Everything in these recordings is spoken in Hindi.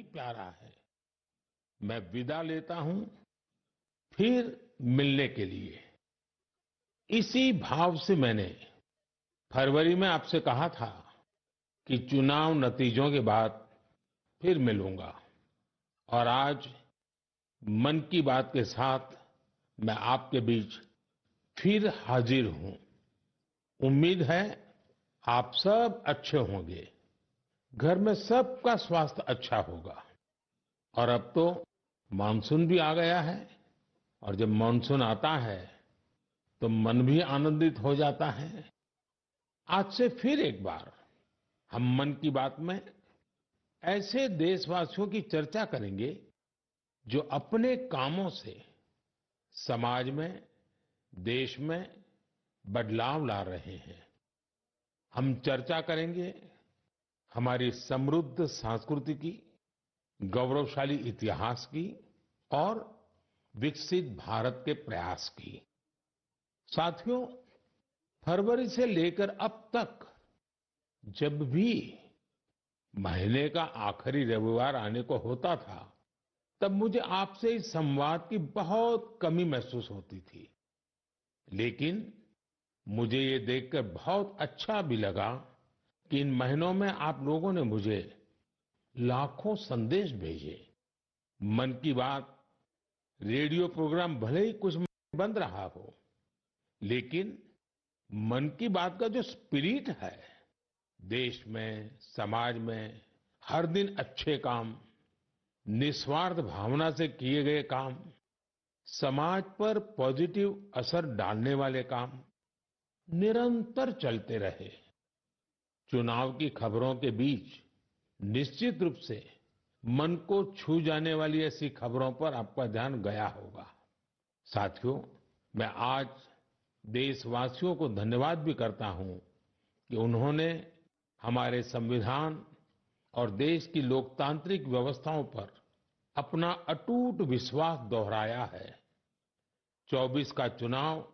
प्यारा है। मैं विदा लेता हूं फिर मिलने के लिए। इसी भाव से मैंने फरवरी में आपसे कहा था कि चुनाव नतीजों के बाद फिर मिलूंगा और आज मन की बात के साथ मैं आपके बीच फिर हाजिर हूं। उम्मीद है आप सब अच्छे होंगे, घर में सबका स्वास्थ्य अच्छा होगा। और अब तो मानसून भी आ गया है और जब मानसून आता है तो मन भी आनंदित हो जाता है। आज से फिर एक बार हम मन की बात में ऐसे देशवासियों की चर्चा करेंगे जो अपने कामों से समाज में, देश में बदलाव ला रहे हैं। हम चर्चा करेंगे हमारी समृद्ध संस्कृति की, गौरवशाली इतिहास की और विकसित भारत के प्रयास की। साथियों, फरवरी से लेकर अब तक जब भी महीने का आखिरी रविवार आने को होता था, तब मुझे आपसे इस संवाद की बहुत कमी महसूस होती थी। लेकिन मुझे ये देखकर बहुत अच्छा भी लगा कि इन महीनों में आप लोगों ने मुझे लाखों संदेश भेजे। मन की बात रेडियो प्रोग्राम भले ही कुछ बंद रहा हो, लेकिन मन की बात का जो स्पिरिट है, देश में, समाज में हर दिन अच्छे काम, निस्वार्थ भावना से किए गए काम, समाज पर पॉजिटिव असर डालने वाले काम निरंतर चलते रहे। चुनाव की खबरों के बीच निश्चित रूप से मन को छू जाने वाली ऐसी खबरों पर आपका ध्यान गया होगा। साथियों, मैं आज देशवासियों को धन्यवाद भी करता हूं कि उन्होंने हमारे संविधान और देश की लोकतांत्रिक व्यवस्थाओं पर अपना अटूट विश्वास दोहराया है। 24 का चुनाव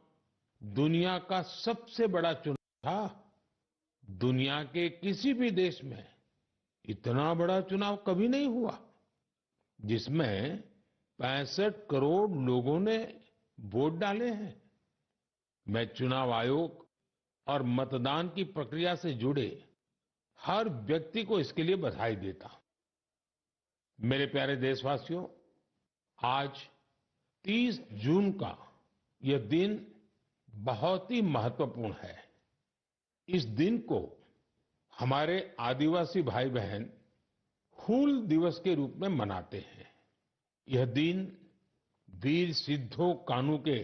दुनिया का सबसे बड़ा चुनाव था। दुनिया के किसी भी देश में इतना बड़ा चुनाव कभी नहीं हुआ, जिसमें 65 करोड़ लोगों ने वोट डाले हैं। मैं चुनाव आयोग और मतदान की प्रक्रिया से जुड़े हर व्यक्ति को इसके लिए बधाई देता हूं। मेरे प्यारे देशवासियों, आज 30 जून का यह दिन बहुत ही महत्वपूर्ण है। इस दिन को हमारे आदिवासी भाई बहन हूल दिवस के रूप में मनाते हैं। यह दिन वीर सिद्धो कान्हू के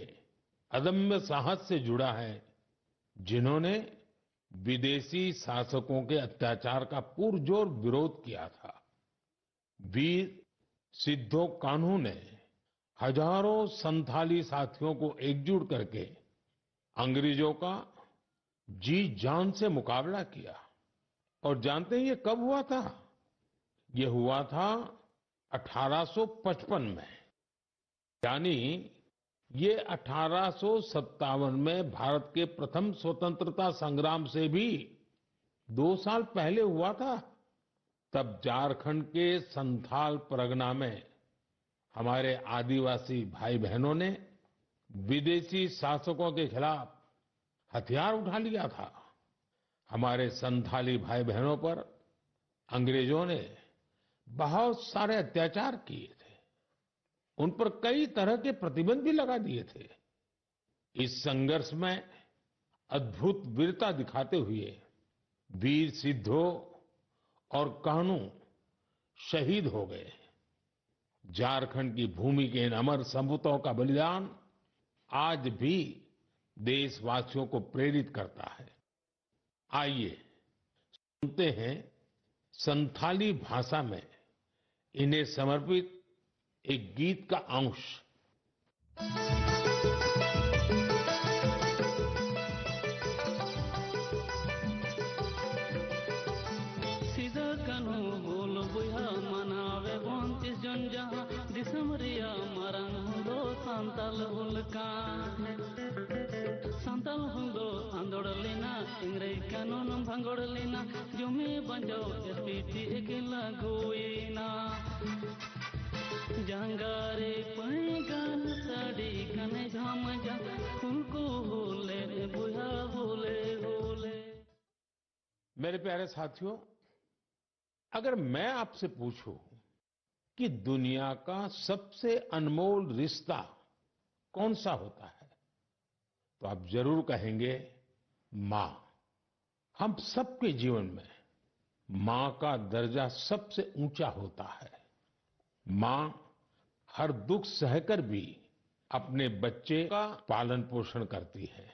अदम्य साहस से जुड़ा है, जिन्होंने विदेशी शासकों के अत्याचार का पुरजोर विरोध किया था। वीर सिद्धो कान्हू ने हजारों संथाली साथियों को एकजुट करके अंग्रेजों का जी जान से मुकाबला किया। और जानते हैं ये कब हुआ था? ये हुआ था 1855 में। यानी ये 1857 में भारत के प्रथम स्वतंत्रता संग्राम से भी 2 साल पहले हुआ था। तब झारखंड के संथाल परगना में हमारे आदिवासी भाई बहनों ने विदेशी शासकों के खिलाफ हथियार उठा लिया था। हमारे संथाली भाई बहनों पर अंग्रेजों ने बहुत सारे अत्याचार किए थे। उन पर कई तरह के प्रतिबंध भी लगा दिए थे। इस संघर्ष में अद्भुत वीरता दिखाते हुए वीर सिद्धो और कान्हू शहीद हो गए। झारखंड की भूमि के इन अमर सपूतों का बलिदान आज भी देशवासियों को प्रेरित करता है। आइए सुनते हैं संथाली भाषा में इन्हें समर्पित एक गीत का अंश। सीधा कानू बोल बुया मनावे 29 जन जहां दिसमरिया मरंग हुंदो संताल हुलका संताल हुंदो आंदोड़लेना इंग्रज कानून भंगोड़लेना जुमे बंजो एसपीटी एकेला गोईना प्यारे साथियों, अगर मैं आपसे पूछूं कि दुनिया का सबसे अनमोल रिश्ता कौन सा होता है, तो आप जरूर कहेंगे माँ। हम सबके जीवन में माँ का दर्जा सबसे ऊंचा होता है। माँ हर दुख सहकर भी अपने बच्चे का पालन पोषण करती है।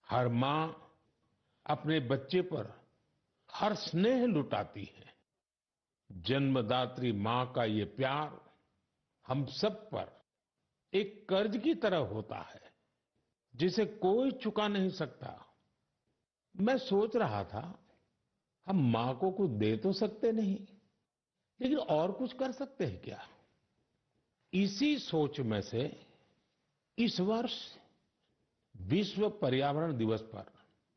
हर माँ अपने बच्चे पर हर स्नेह लुटाती है। जन्मदात्री माँ का ये प्यार हम सब पर एक कर्ज की तरह होता है, जिसे कोई चुका नहीं सकता। मैं सोच रहा था, हम माँ को कुछ दे तो सकते नहीं, लेकिन और कुछ कर सकते हैं क्या? इसी सोच में से इस वर्ष विश्व पर्यावरण दिवस पर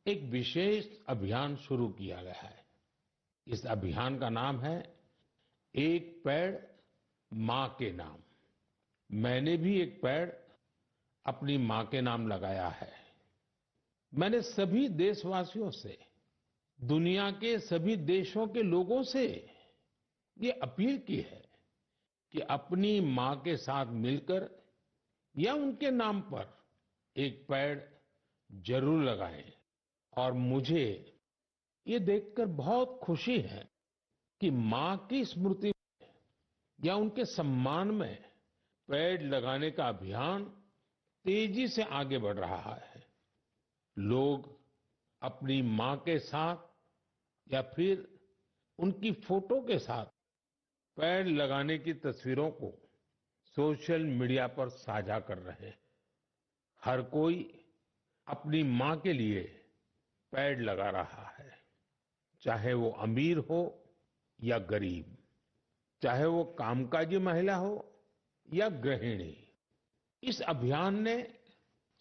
एक विशेष अभियान शुरू किया गया है। इस अभियान का नाम है एक पेड़ माँ के नाम। मैंने भी एक पेड़ अपनी माँ के नाम लगाया है। मैंने सभी देशवासियों से, दुनिया के सभी देशों के लोगों से ये अपील की है कि अपनी माँ के साथ मिलकर या उनके नाम पर एक पेड़ जरूर लगाएं। और मुझे ये देखकर बहुत खुशी है कि माँ की स्मृति या उनके सम्मान में पेड़ लगाने का अभियान तेजी से आगे बढ़ रहा है। लोग अपनी माँ के साथ या फिर उनकी फोटो के साथ पेड़ लगाने की तस्वीरों को सोशल मीडिया पर साझा कर रहे हैं। हर कोई अपनी माँ के लिए पेड़ लगा रहा है, चाहे वो अमीर हो या गरीब, चाहे वो कामकाजी महिला हो या गृहिणी। इस अभियान ने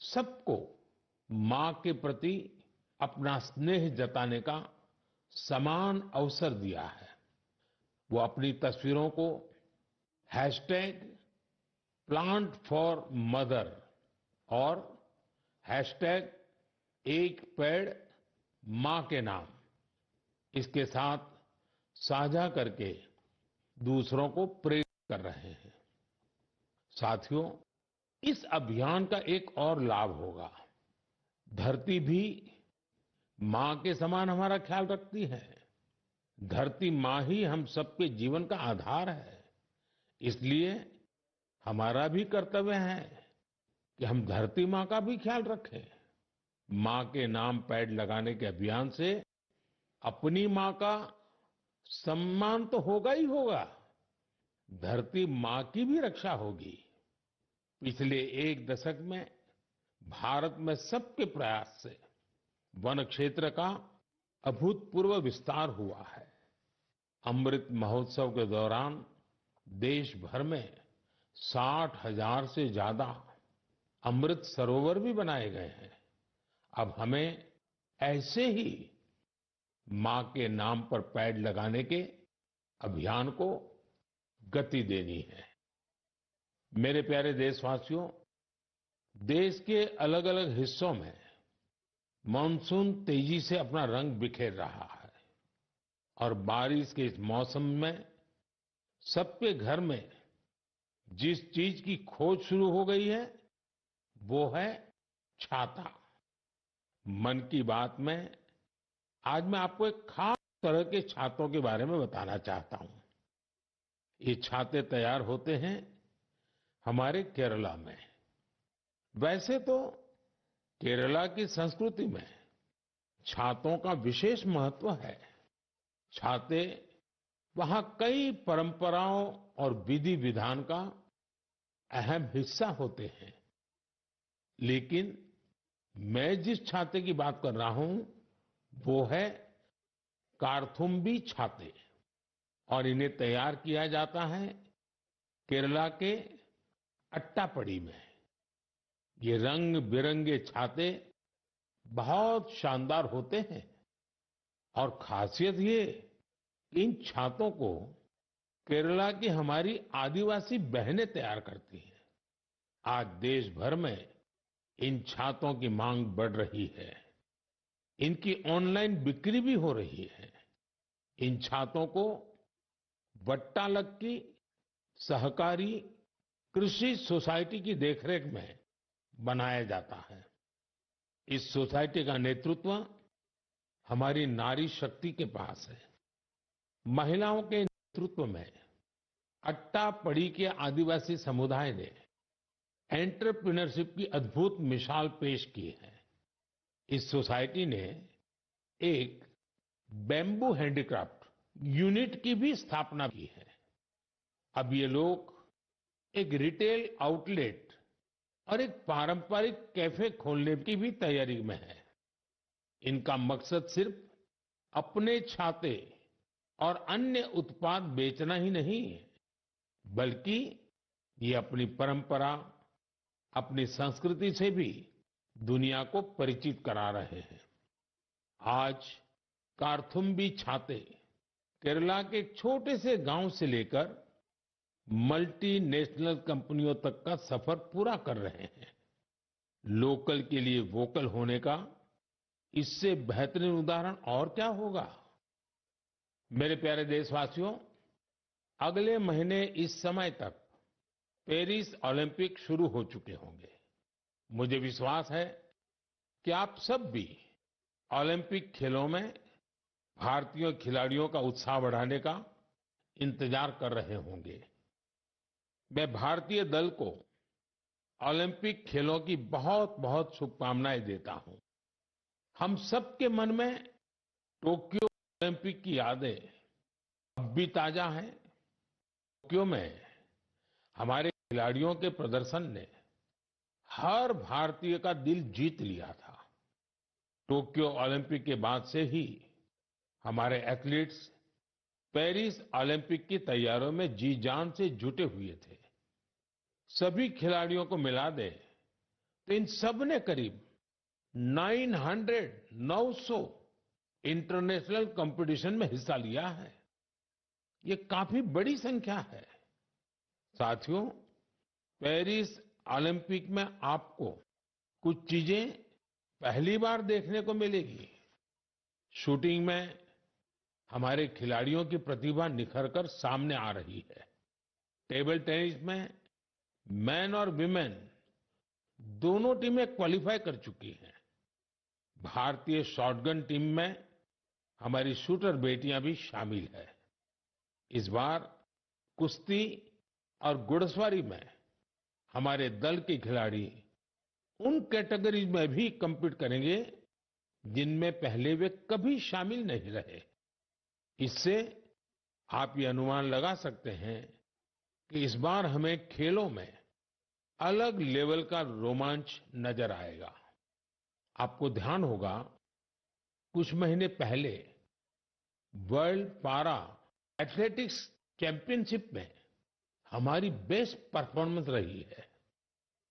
सबको माँ के प्रति अपना स्नेह जताने का समान अवसर दिया है। वो अपनी तस्वीरों को हैशटैग प्लांट फॉर मदर और हैशटैग एक पेड़ माँ के नाम, इसके साथ साझा करके दूसरों को प्रेरित कर रहे हैं। साथियों, इस अभियान का एक और लाभ होगा। धरती भी माँ के समान हमारा ख्याल रखती है। धरती माँ ही हम सबके जीवन का आधार है। इसलिए हमारा भी कर्तव्य है कि हम धरती माँ का भी ख्याल रखें। माँ के नाम पेड़ लगाने के अभियान से अपनी माँ का सम्मान तो होगा ही होगा, धरती माँ की भी रक्षा होगी। पिछले एक दशक में भारत में सबके प्रयास से वन क्षेत्र का अभूतपूर्व विस्तार हुआ है। अमृत महोत्सव के दौरान देश भर में 60,000 से ज्यादा अमृत सरोवर भी बनाए गए हैं। अब हमें ऐसे ही माँ के नाम पर पेड़ लगाने के अभियान को गति देनी है। मेरे प्यारे देशवासियों, देश के अलग अलग हिस्सों में मानसून तेजी से अपना रंग बिखेर रहा है और बारिश के इस मौसम में सबके घर में जिस चीज की खोज शुरू हो गई है वो है छाता। मन की बात में आज मैं आपको एक खास तरह के छातों के बारे में बताना चाहता हूं। ये छाते तैयार होते हैं हमारे केरला में। वैसे तो केरला की संस्कृति में छातों का विशेष महत्व है। छाते वहां कई परंपराओं और विधि विधान का अहम हिस्सा होते हैं। लेकिन मैं जिस छाते की बात कर रहा हूं वो है कार्थुम्बी छाते, और इन्हें तैयार किया जाता है केरला के अट्टापडी में। ये रंग बिरंगे छाते बहुत शानदार होते हैं और खासियत ये, इन छातों को केरला की हमारी आदिवासी बहनें तैयार करती हैं। आज देश भर में इन छातों की मांग बढ़ रही है। इनकी ऑनलाइन बिक्री भी हो रही है। इन छातों को वट्टालक्की सहकारी कृषि सोसाइटी की देखरेख में बनाया जाता है। इस सोसाइटी का नेतृत्व हमारी नारी शक्ति के पास है। महिलाओं के नेतृत्व में अट्टापड़ी के आदिवासी समुदाय ने एंटरप्रेन्योरशिप की अद्भुत मिसाल पेश की है। इस सोसाइटी ने एक बैम्बू हैंडीक्राफ्ट यूनिट की भी स्थापना की है। अब ये लोग एक रिटेल आउटलेट और एक पारंपरिक कैफे खोलने की भी तैयारी में है। इनका मकसद सिर्फ अपने छाते और अन्य उत्पाद बेचना ही नहीं है, बल्कि ये अपनी परंपरा, अपनी संस्कृति से भी दुनिया को परिचित करा रहे हैं। आज कार्थुम्बी छाते केरला के एक छोटे से गांव से लेकर मल्टीनेशनल कंपनियों तक का सफर पूरा कर रहे हैं। लोकल के लिए वोकल होने का इससे बेहतरीन उदाहरण और क्या होगा। मेरे प्यारे देशवासियों, अगले महीने इस समय तक पेरिस ओलंपिक शुरू हो चुके होंगे। मुझे विश्वास है कि आप सब भी ओलंपिक खेलों में भारतीय खिलाड़ियों का उत्साह बढ़ाने का इंतजार कर रहे होंगे। मैं भारतीय दल को ओलंपिक खेलों की बहुत बहुत शुभकामनाएं देता हूं। हम सबके मन में टोक्यो ओलंपिक की यादें अब भी ताजा हैं। टोक्यो में हमारे खिलाड़ियों के प्रदर्शन ने हर भारतीय का दिल जीत लिया था। टोक्यो ओलंपिक के बाद से ही हमारे एथलीट्स पेरिस ओलंपिक की तैयारियों में जी जान से जुटे हुए थे। सभी खिलाड़ियों को मिला दें तो इन सब ने करीब 900 इंटरनेशनल कंपटीशन में हिस्सा लिया है। ये काफी बड़ी संख्या है। साथियों, पेरिस ओलंपिक में आपको कुछ चीजें पहली बार देखने को मिलेगी। शूटिंग में हमारे खिलाड़ियों की प्रतिभा निखरकर सामने आ रही है। टेबल टेनिस में मैन और विमेन दोनों टीमें क्वालिफाई कर चुकी हैं। भारतीय शॉटगन टीम में हमारी शूटर बेटियां भी शामिल है। इस बार कुश्ती और घुड़सवारी में हमारे दल के खिलाड़ी उन कैटेगरीज में भी compete करेंगे जिनमें पहले वे कभी शामिल नहीं रहे। इससे आप ये अनुमान लगा सकते हैं कि इस बार हमें खेलों में अलग लेवल का रोमांच नजर आएगा। आपको ध्यान होगा, कुछ महीने पहले वर्ल्ड पारा एथलेटिक्स चैंपियनशिप में हमारी बेस्ट परफॉर्मेंस रही है।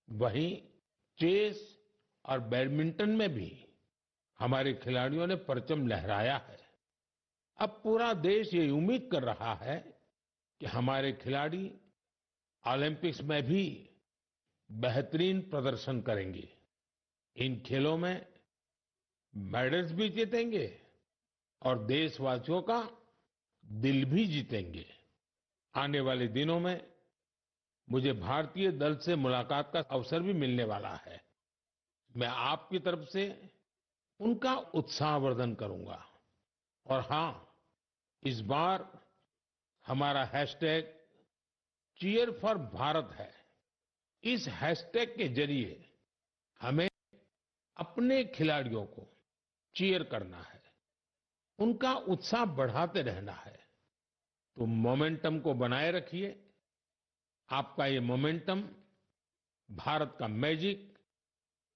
वहीं चेस और बैडमिंटन में भी हमारे खिलाड़ियों ने परचम लहराया है। अब पूरा देश ये उम्मीद कर रहा है कि हमारे खिलाड़ी ओलंपिक्स में भी बेहतरीन प्रदर्शन करेंगे। इन खेलों में मेडल्स भी जीतेंगे और देशवासियों का दिल भी जीतेंगे। आने वाले दिनों में मुझे भारतीय दल से मुलाकात का अवसर भी मिलने वाला है। मैं आपकी तरफ से उनका उत्साहवर्धन करूंगा। और हां, इस बार हमारा हैशटैग चीयर फॉर भारत है। इस हैशटैग के जरिए हमें अपने खिलाड़ियों को चीयर करना है, उनका उत्साह बढ़ाते रहना है। तो मोमेंटम को बनाए रखिए। आपका ये मोमेंटम भारत का मैजिक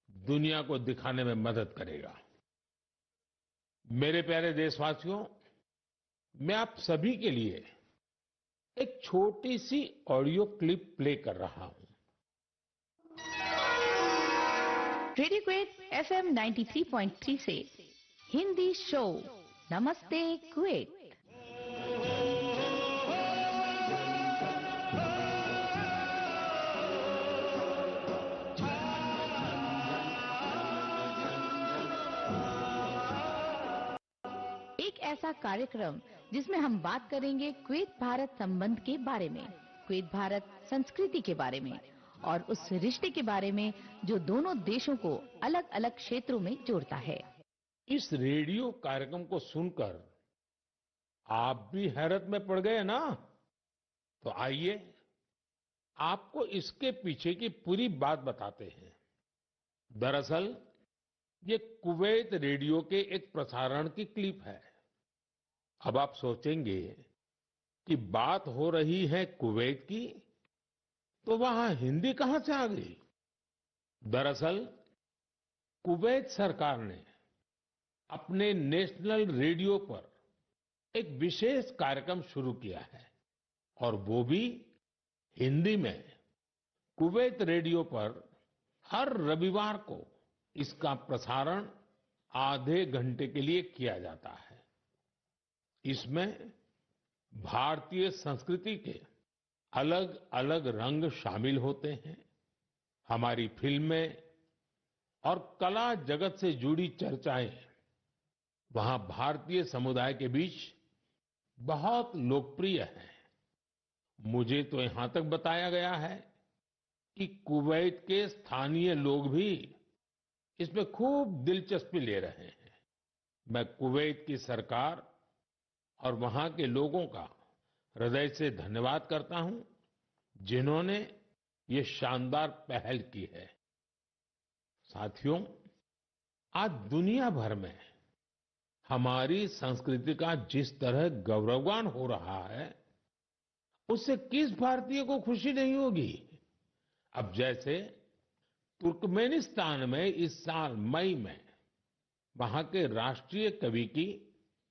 दुनिया को दिखाने में मदद करेगा। मेरे प्यारे देशवासियों, मैं आप सभी के लिए एक छोटी सी ऑडियो क्लिप प्ले कर रहा हूं। रेडियो क्वेट FM 93.3 से हिंदी शो नमस्ते क्वेट। ऐसा कार्यक्रम जिसमें हम बात करेंगे कुवैत भारत संबंध के बारे में, कुवैत भारत संस्कृति के बारे में और उस रिश्ते के बारे में जो दोनों देशों को अलग अलग क्षेत्रों में जोड़ता है। इस रेडियो कार्यक्रम को सुनकर आप भी हैरत में पड़ गए ना? तो आइए आपको इसके पीछे की पूरी बात बताते हैं। दरअसल ये कुवैत रेडियो के एक प्रसारण की क्लिप है। अब आप सोचेंगे कि बात हो रही है कुवैत की, तो वहां हिंदी कहां से आ गई? दरअसल कुवैत सरकार ने अपने नेशनल रेडियो पर एक विशेष कार्यक्रम शुरू किया है और वो भी हिंदी में। कुवैत रेडियो पर हर रविवार को इसका प्रसारण आधे घंटे के लिए किया जाता है। इसमें भारतीय संस्कृति के अलग अलग रंग शामिल होते हैं। हमारी फिल्में और कला जगत से जुड़ी चर्चाएं वहां भारतीय समुदाय के बीच बहुत लोकप्रिय हैं। मुझे तो यहां तक बताया गया है कि कुवैत के स्थानीय लोग भी इसमें खूब दिलचस्पी ले रहे हैं। मैं कुवैत की सरकार और वहां के लोगों का हृदय से धन्यवाद करता हूं, जिन्होंने ये शानदार पहल की है। साथियों, आज दुनिया भर में हमारी संस्कृति का जिस तरह गौरवगान हो रहा है, उससे किस भारतीय को खुशी नहीं होगी? अब जैसे तुर्कमेनिस्तान में इस साल मई में वहां के राष्ट्रीय कवि की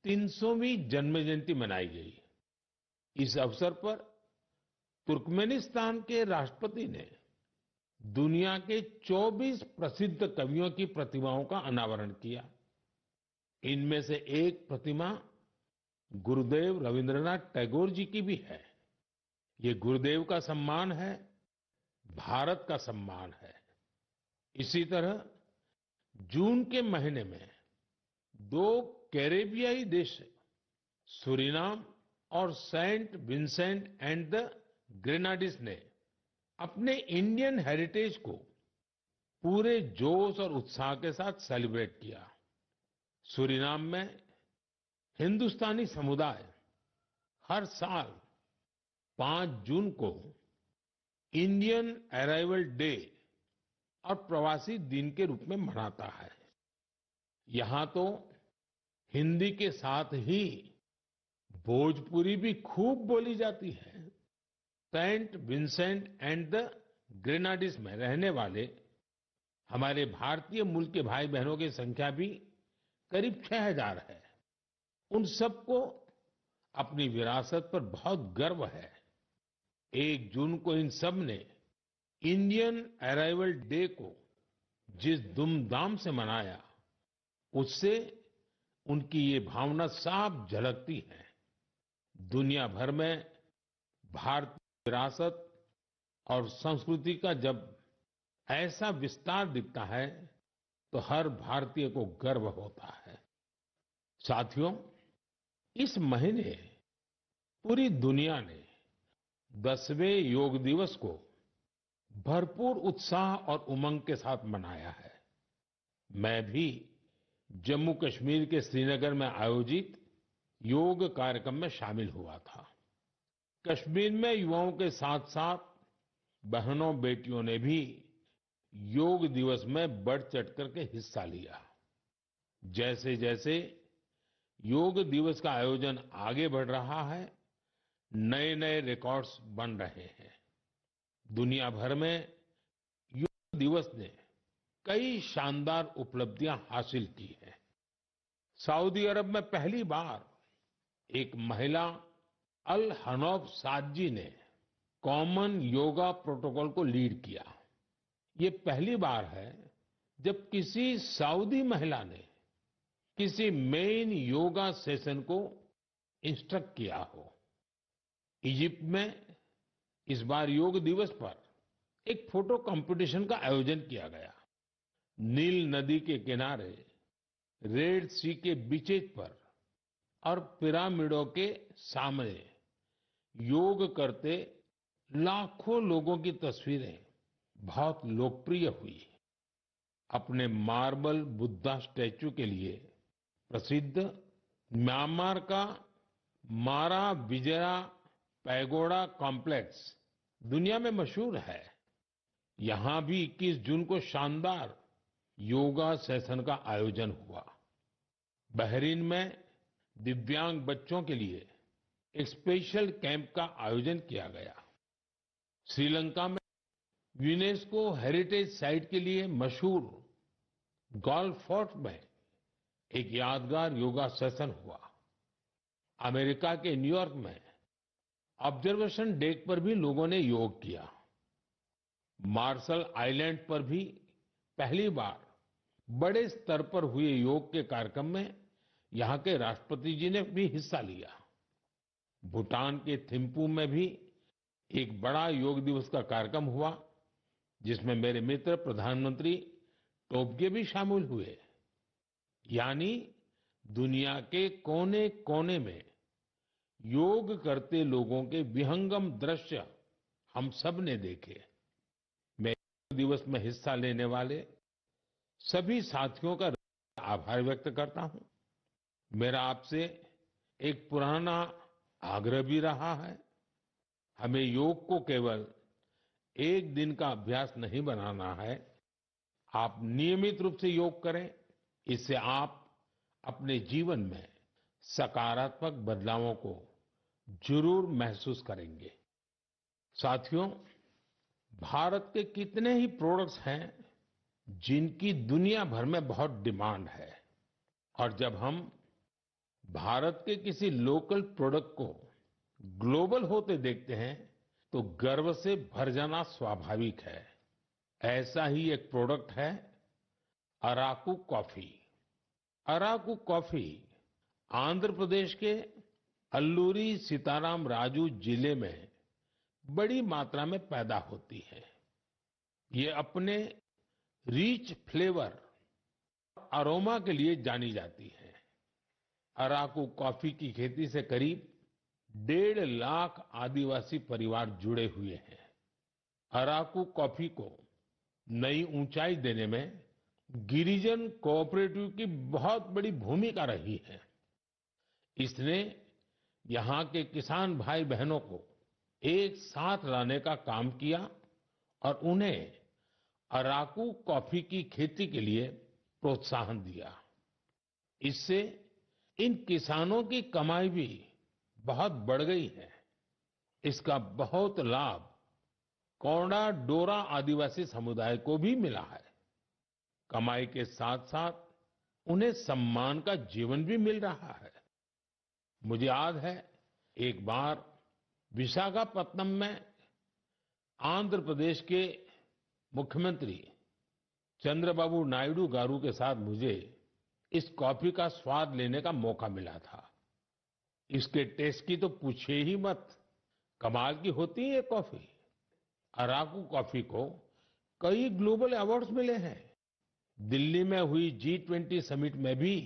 300वीं जन्म जयंती मनाई गई। इस अवसर पर तुर्कमेनिस्तान के राष्ट्रपति ने दुनिया के 24 प्रसिद्ध कवियों की प्रतिमाओं का अनावरण किया। इनमें से एक प्रतिमा गुरुदेव रविंद्रनाथ टैगोर जी की भी है। ये गुरुदेव का सम्मान है, भारत का सम्मान है। इसी तरह जून के महीने में दो कैरेबियाई देश सूरीनाम और सेंट विंसेंट एंड द ग्रेनाडीज ने अपने इंडियन हेरिटेज को पूरे जोश और उत्साह के साथ सेलिब्रेट किया। सूरीनाम में हिंदुस्तानी समुदाय हर साल 5 जून को इंडियन अराइवल डे और प्रवासी दिन के रूप में मनाता है। यहां तो हिंदी के साथ ही भोजपुरी भी खूब बोली जाती है। सेंट विंसेंट एंड द ग्रेनाडीज में रहने वाले हमारे भारतीय मूल के भाई बहनों की संख्या भी करीब 6000 है। उन सबको अपनी विरासत पर बहुत गर्व है। 1 जून को इन सब ने इंडियन अराइवल डे को जिस धूमधाम से मनाया, उससे उनकी ये भावना साफ झलकती है। दुनिया भर में भारतीय विरासत और संस्कृति का जब ऐसा विस्तार दिखता है, तो हर भारतीय को गर्व होता है। साथियों, इस महीने पूरी दुनिया ने 10वें योग दिवस को भरपूर उत्साह और उमंग के साथ मनाया है। मैं भी जम्मू कश्मीर के श्रीनगर में आयोजित योग कार्यक्रम में शामिल हुआ था। कश्मीर में युवाओं के साथ साथ बहनों बेटियों ने भी योग दिवस में बढ़ चढ़ करके हिस्सा लिया। जैसे जैसे योग दिवस का आयोजन आगे बढ़ रहा है, नए नए रिकॉर्ड्स बन रहे हैं। दुनिया भर में योग दिवस ने कई शानदार उपलब्धियां हासिल की हैं। सऊदी अरब में पहली बार एक महिला अल हनौफ साद जी ने कॉमन योगा प्रोटोकॉल को लीड किया। ये पहली बार है जब किसी सऊदी महिला ने किसी मेन योगा सेशन को इंस्ट्रक्ट किया हो। इजिप्ट में इस बार योग दिवस पर एक फोटो कंपटीशन का आयोजन किया गया। नील नदी के किनारे रेड सी के बीचेज पर और पिरामिडों के सामने योग करते लाखों लोगों की तस्वीरें बहुत लोकप्रिय हुई। अपने मार्बल बुद्धा स्टैच्यू के लिए प्रसिद्ध म्यांमार का मारा विजया पैगोडा कॉम्प्लेक्स दुनिया में मशहूर है। यहाँ भी 21 जून को शानदार योगा सेशन का आयोजन हुआ। बहरीन में दिव्यांग बच्चों के लिए एक स्पेशल कैंप का आयोजन किया गया। श्रीलंका में यूनेस्को हेरिटेज साइट के लिए मशहूर गोल्फ फोर्ट में एक यादगार योगा सेशन हुआ। अमेरिका के न्यूयॉर्क में ऑब्जर्वेशन डेक पर भी लोगों ने योग किया। मार्शल आइलैंड पर भी पहली बार बड़े स्तर पर हुए योग के कार्यक्रम में यहाँ के राष्ट्रपति जी ने भी हिस्सा लिया। भूटान के थिम्पू में भी एक बड़ा योग दिवस का कार्यक्रम हुआ, जिसमें मेरे मित्र प्रधानमंत्री टोबगे भी शामिल हुए। यानी दुनिया के कोने कोने में योग करते लोगों के विहंगम दृश्य हम सब ने देखे। मैं योग दिवस में हिस्सा लेने वाले सभी साथियों का आभार व्यक्त करता हूं। मेरा आपसे एक पुराना आग्रह भी रहा है। हमें योग को केवल एक दिन का अभ्यास नहीं बनाना है। आप नियमित रूप से योग करें। इससे आप अपने जीवन में सकारात्मक बदलावों को जरूर महसूस करेंगे। साथियों, भारत के कितने ही प्रोडक्ट्स हैं जिनकी दुनिया भर में बहुत डिमांड है, और जब हम भारत के किसी लोकल प्रोडक्ट को ग्लोबल होते देखते हैं तो गर्व से भर जाना स्वाभाविक है। ऐसा ही एक प्रोडक्ट है अराकू कॉफी। अराकू कॉफी आंध्र प्रदेश के अल्लूरी सीताराम राजू जिले में बड़ी मात्रा में पैदा होती है। ये अपने रिच फ्लेवर, अरोमा के लिए जानी जाती है। अराकू कॉफी की खेती से करीब 1.5 लाख आदिवासी परिवार जुड़े हुए हैं। अराकू कॉफी को नई ऊंचाई देने में गिरिजन कोऑपरेटिव की बहुत बड़ी भूमिका रही है। इसने यहाँ के किसान भाई बहनों को एक साथ लाने का काम किया और उन्हें अराकू कॉफी की खेती के लिए प्रोत्साहन दिया। इससे इन किसानों की कमाई भी बहुत बढ़ गई है। इसका बहुत लाभ कोंडा डोरा आदिवासी समुदाय को भी मिला है। कमाई के साथ साथ उन्हें सम्मान का जीवन भी मिल रहा है। मुझे याद है, एक बार विशाखापत्तनम में आंध्र प्रदेश के मुख्यमंत्री चंद्रबाबू नायडू गारू के साथ मुझे इस कॉफी का स्वाद लेने का मौका मिला था। इसके टेस्ट की तो पूछिए ही मत, कमाल की होती है ये कॉफी। अराकू कॉफी को कई ग्लोबल अवार्ड्स मिले हैं। दिल्ली में हुई G20 समिट में भी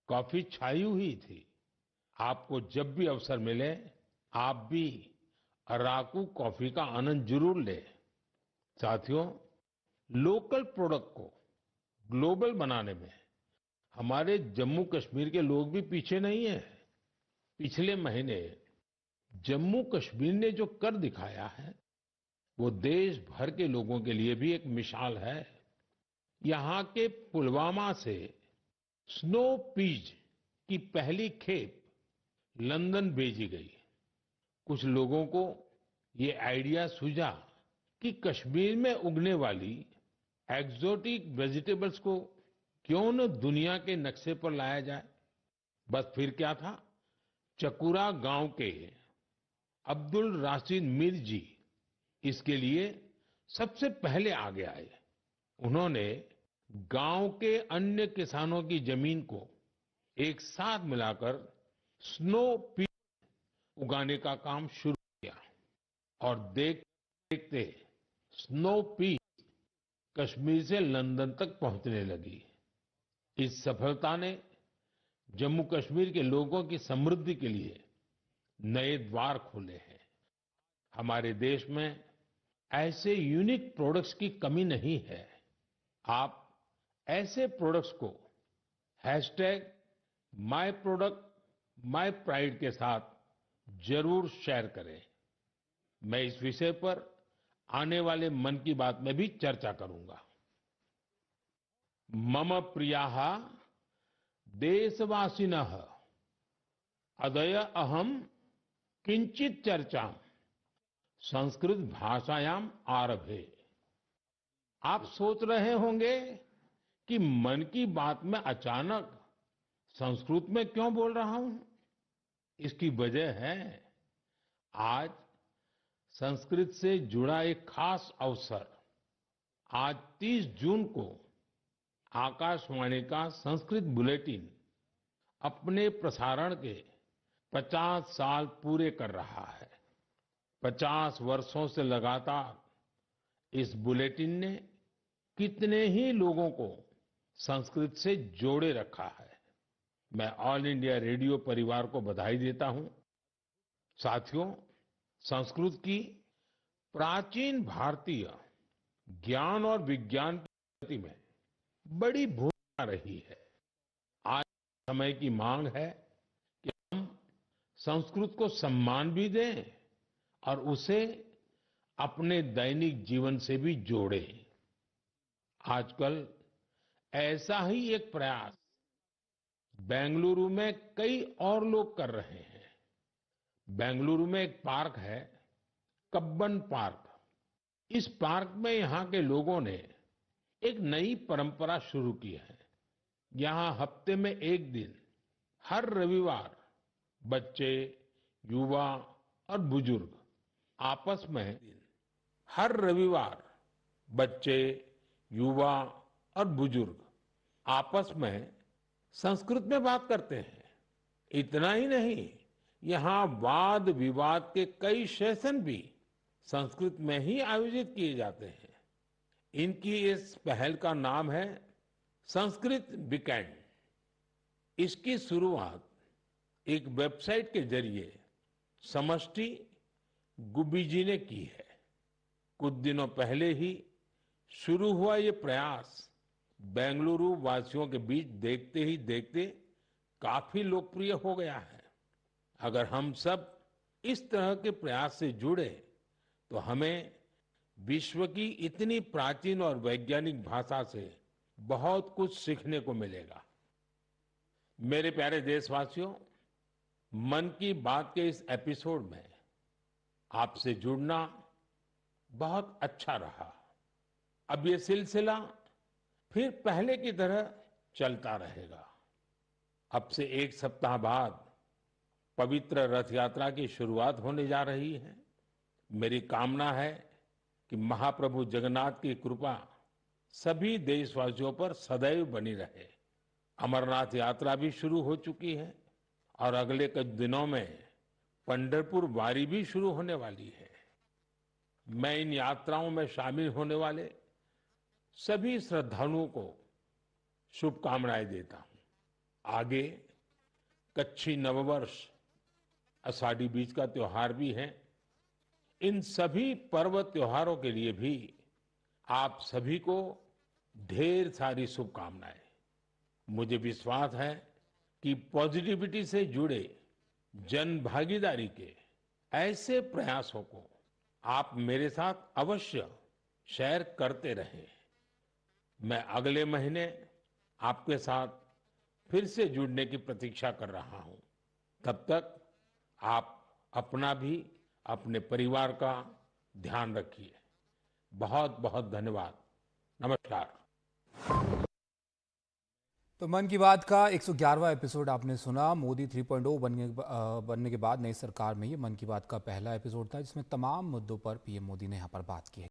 कॉफी छाई हुई थी। आपको जब भी अवसर मिले, आप भी अराकू कॉफी का आनंद जरूर लें। साथियों, लोकल प्रोडक्ट को ग्लोबल बनाने में हमारे जम्मू कश्मीर के लोग भी पीछे नहीं हैं। पिछले महीने जम्मू कश्मीर ने जो कर दिखाया है, वो देश भर के लोगों के लिए भी एक मिसाल है। यहाँ के पुलवामा से स्नो पीज की पहली खेप लंदन भेजी गई। कुछ लोगों को ये आइडिया सूझा कि कश्मीर में उगने वाली एक्सोटिक वेजिटेबल्स को क्यों न दुनिया के नक्शे पर लाया जाए। बस फिर क्या था, चकुरा गांव के अब्दुल राशिद मीर जी इसके लिए सबसे पहले आगे आए। उन्होंने गांव के अन्य किसानों की जमीन को एक साथ मिलाकर स्नो पीस उगाने का काम शुरू किया और देखते स्नो पीस कश्मीर से लंदन तक पहुंचने लगी। इस सफलता ने जम्मू कश्मीर के लोगों की समृद्धि के लिए नए द्वार खोले हैं। हमारे देश में ऐसे यूनिक प्रोडक्ट्स की कमी नहीं है। आप ऐसे प्रोडक्ट्स को माय प्रोडक्ट माय प्राइड के साथ जरूर शेयर करें। मैं इस विषय पर आने वाले मन की बात में भी चर्चा करूंगा। मम प्रियाः देशवासिनः अद्य अहम किंचित चर्चा संस्कृत भाषायाम आरभे। आप सोच रहे होंगे कि मन की बात में अचानक संस्कृत में क्यों बोल रहा हूं? इसकी वजह है आज संस्कृत से जुड़ा एक खास अवसर। आज 30 जून को आकाशवाणी का संस्कृत बुलेटिन अपने प्रसारण के 50 साल पूरे कर रहा है। 50 वर्षों से लगातार इस बुलेटिन ने कितने ही लोगों को संस्कृत से जोड़े रखा है। मैं ऑल इंडिया रेडियो परिवार को बधाई देता हूं। साथियों, संस्कृत की प्राचीन भारतीय ज्ञान और विज्ञान की प्रगति में बड़ी भूमिका रही है। आज समय की मांग है कि हम संस्कृत को सम्मान भी दें और उसे अपने दैनिक जीवन से भी जोड़ें। आजकल ऐसा ही एक प्रयास बेंगलुरु में कई और लोग कर रहे हैं। बेंगलुरु में एक पार्क है, कब्बन पार्क। इस पार्क में यहाँ के लोगों ने एक नई परंपरा शुरू की है। यहाँ हफ्ते में एक दिन हर रविवार बच्चे, युवा और बुजुर्ग आपस में हर रविवार बच्चे, युवा और बुजुर्ग आपस में संस्कृत में बात करते हैं। इतना ही नहीं, यहाँ वाद विवाद के कई सेशन भी संस्कृत में ही आयोजित किए जाते हैं। इनकी इस पहल का नाम है संस्कृत वीकेंड। इसकी शुरुआत एक वेबसाइट के जरिए समष्टि गुब्बी जी ने की है। कुछ दिनों पहले ही शुरू हुआ ये प्रयास बेंगलुरु वासियों के बीच देखते ही देखते काफी लोकप्रिय हो गया है। अगर हम सब इस तरह के प्रयास से जुड़े तो हमें विश्व की इतनी प्राचीन और वैज्ञानिक भाषा से बहुत कुछ सीखने को मिलेगा। मेरे प्यारे देशवासियों, मन की बात के इस एपिसोड में आपसे जुड़ना बहुत अच्छा रहा। अब ये सिलसिला फिर पहले की तरह चलता रहेगा। अब से एक सप्ताह बाद पवित्र रथ यात्रा की शुरुआत होने जा रही है। मेरी कामना है कि महाप्रभु जगन्नाथ की कृपा सभी देशवासियों पर सदैव बनी रहे। अमरनाथ यात्रा भी शुरू हो चुकी है और अगले कुछ दिनों में पंढरपुर वारी भी शुरू होने वाली है। मैं इन यात्राओं में शामिल होने वाले सभी श्रद्धालुओं को शुभकामनाएं देता हूं। आगे कच्छी नववर्ष, आषाढ़ी बीज का त्योहार भी है। इन सभी पर्व त्योहारों के लिए भी आप सभी को ढेर सारी शुभकामनाएं। मुझे विश्वास है कि पॉजिटिविटी से जुड़े जन भागीदारी के ऐसे प्रयासों को आप मेरे साथ अवश्य शेयर करते रहें। मैं अगले महीने आपके साथ फिर से जुड़ने की प्रतीक्षा कर रहा हूं। तब तक आप अपना भी, अपने परिवार का ध्यान रखिए। बहुत बहुत धन्यवाद। नमस्कार। तो मन की बात का 111वां एपिसोड आपने सुना। मोदी 3.0 बनने के बाद नई सरकार में ये मन की बात का पहला एपिसोड था जिसमें तमाम मुद्दों पर पीएम मोदी ने यहाँ पर बात की है।